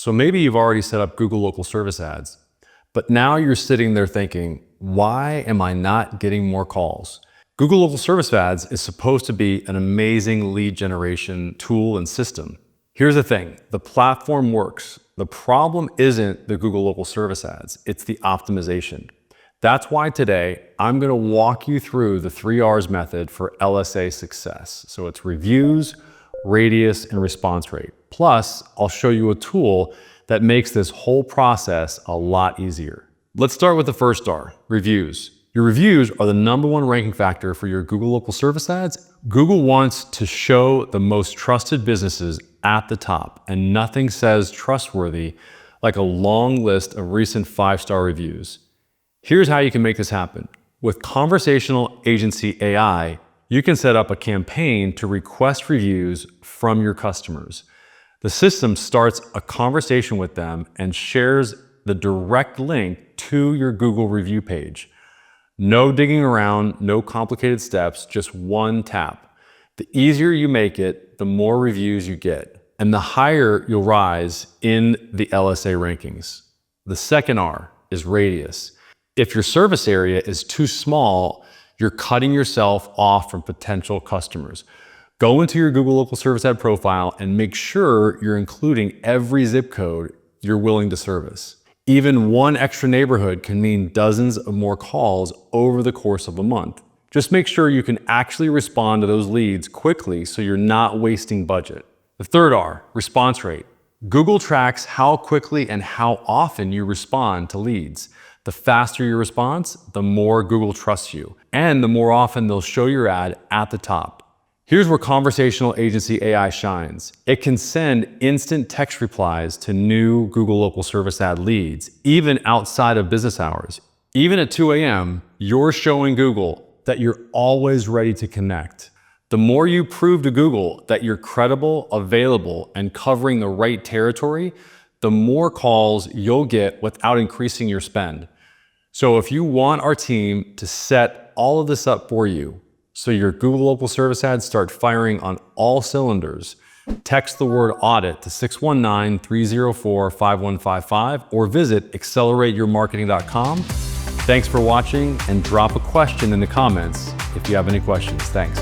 So maybe you've already set up Google local service ads, but now you're sitting there thinking, why am I not getting more calls? Google local service ads is supposed to be an amazing lead generation tool and system. Here's the thing, the platform works. The problem isn't the Google local service ads, it's the optimization. That's why today I'm going to walk you through the 3 R's method for LSA success. So it's reviews, radius, and response rate. Plus, I'll show you a tool that makes this whole process a lot easier. Let's start with the first R, reviews. Your reviews are the #1 ranking factor for your Google local service ads. Google wants to show the most trusted businesses at the top, and nothing says trustworthy like a long list of recent 5-star reviews. Here's how you can make this happen. With ConversationalAgency.AI, you can set up a campaign to request reviews from your customers. The system starts a conversation with them and shares the direct link to your Google review page. No digging around, no complicated steps, just one tap. The easier you make it, the more reviews you get, and the higher you'll rise in the LSA rankings. The second R is radius. If your service area is too small, you're cutting yourself off from potential customers. Go into your Google local service ad profile and make sure you're including every zip code you're willing to service. Even one extra neighborhood can mean dozens of more calls over the course of a month. Just make sure you can actually respond to those leads quickly so you're not wasting budget. The third R, response rate. Google tracks how quickly and how often you respond to leads. The faster your response, the more Google trusts you, and the more often they'll show your ad at the top. Here's where Conversational Agency AI shines. It can send instant text replies to new Google local service ad leads, even outside of business hours. Even at 2 a.m., you're showing Google that you're always ready to connect. The more you prove to Google that you're credible, available, and covering the right territory, the more calls you'll get without increasing your spend. So if you want our team to set all of this up for you, so your Google local service ads start firing on all cylinders, text the word audit to 619-304-5155 or visit accelerateyourmarketing.com. Thanks for watching, and drop a question in the comments if you have any questions. Thanks.